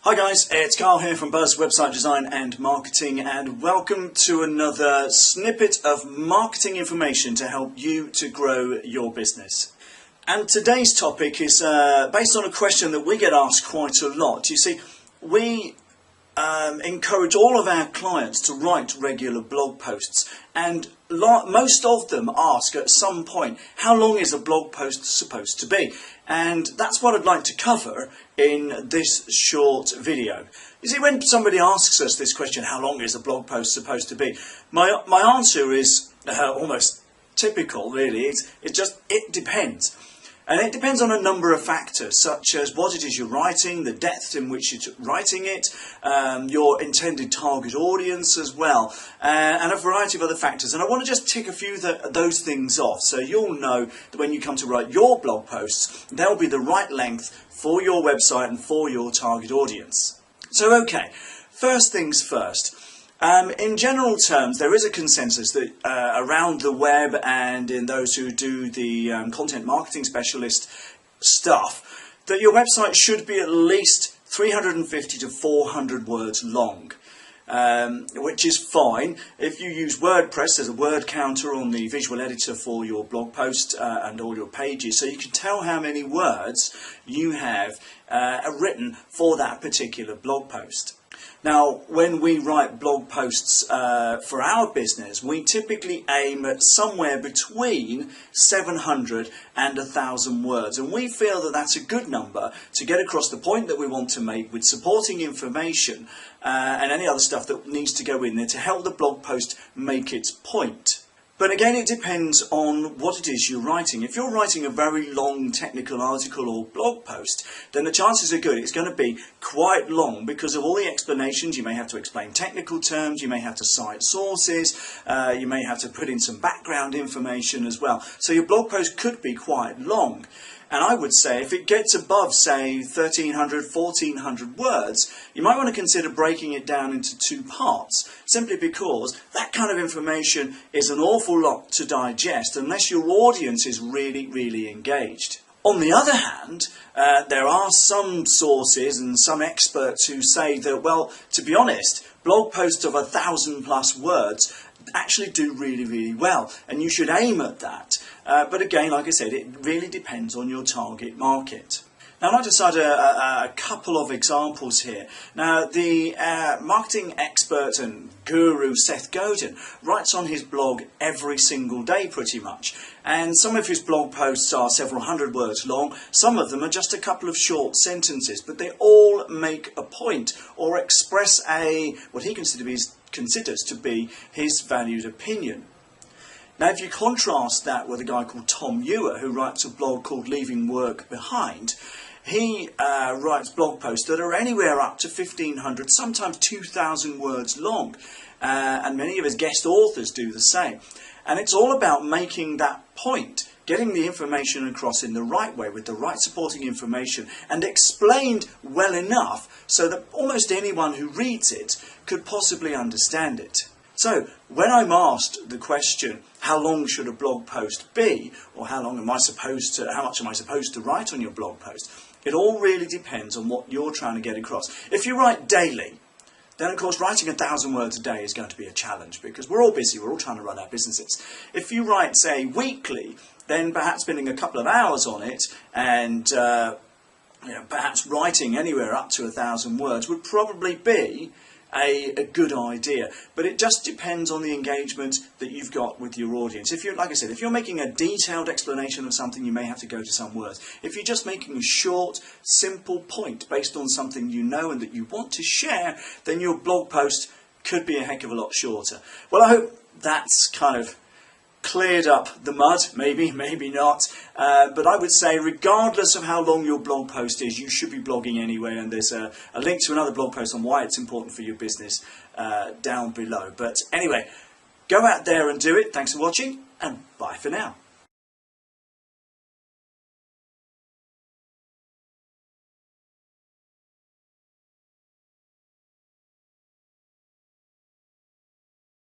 Hi guys, it's Carl here from Buzz Website Design and Marketing, and welcome to another snippet of marketing information to help you to grow your business. And today's topic is based on a question that we get asked quite a lot. You see, we encourage all of our clients to write regular blog posts, and most of them ask at some point, how long is a blog post supposed to be? And that's what I'd like to cover in this short video. You see, when somebody asks us this question, how long is a blog post supposed to be, my answer is almost typical, really. It depends. And it depends on a number of factors, such as what it is you're writing, the depth in which you're writing it, your intended target audience as well, and a variety of other factors. And I want to just tick a few of those things off, so you'll know that when you come to write your blog posts, they'll be the right length for your website and for your target audience. So okay, first things first. In general terms, there is a consensus that around the web and in those who do the content marketing specialist stuff, that your website should be at least 350 to 400 words long, which is fine. If you use WordPress, there's a word counter on the visual editor for your blog post and all your pages, so you can tell how many words you have written for that particular blog post. Now, when we write blog posts for our business, we typically aim at somewhere between 700 and 1,000 words. And we feel that that's a good number to get across the point that we want to make, with supporting information and any other stuff that needs to go in there to help the blog post make its point. But again, it depends on what it is you're writing. If you're writing a very long technical article or blog post, then the chances are good it's going to be quite long because of all the explanations. You may have to explain technical terms, you may have to cite sources, you may have to put in some background information as well. So your blog post could be quite long. And I would say if it gets above, say, 1,300, 1,400 words, you might want to consider breaking it down into two parts, simply because that kind of information is an awful lot to digest unless your audience is really, really engaged. On the other hand, there are some sources and some experts who say that, well, to be honest, blog posts of 1,000+ words actually do really, really well, and you should aim at that. But again, like I said, it really depends on your target market. Now, I'd like to cite a couple of examples here. Now, the marketing expert and guru Seth Godin writes on his blog every single day pretty much. And some of his blog posts are several hundred words long. Some of them are just a couple of short sentences, but they all make a point or express what he considers to be his valued opinion. Now, if you contrast that with a guy called Muir, who writes a blog called Leaving Work Behind, he writes blog posts that are anywhere up to 1,500, sometimes 2,000 words long, and many of his guest authors do the same. And it's all about making that point, getting the information across in the right way with the right supporting information and explained well enough so that almost anyone who reads it could possibly understand it. So, when I'm asked the question, how long should a blog post be, or how much am I supposed to write on your blog post, it all really depends on what you're trying to get across. If you write daily, then of course writing 1,000 words a day is going to be a challenge because we're all busy, we're all trying to run our businesses. If you write, say, weekly, then perhaps spending a couple of hours on it and perhaps writing anywhere up to 1,000 words would probably be a good idea, but it just depends on the engagement that you've got with your audience. If you're, like I said, if you're making a detailed explanation of something, you may have to go to some words. If you're just making a short, simple point based on something you know and that you want to share, then your blog post could be a heck of a lot shorter. Well, I hope that's kind of cleared up the mud, maybe not, but I would say regardless of how long your blog post is, you should be blogging anyway, and there's a link to another blog post on why it's important for your business down below. But anyway, go out there and do it. Thanks for watching, and bye for now.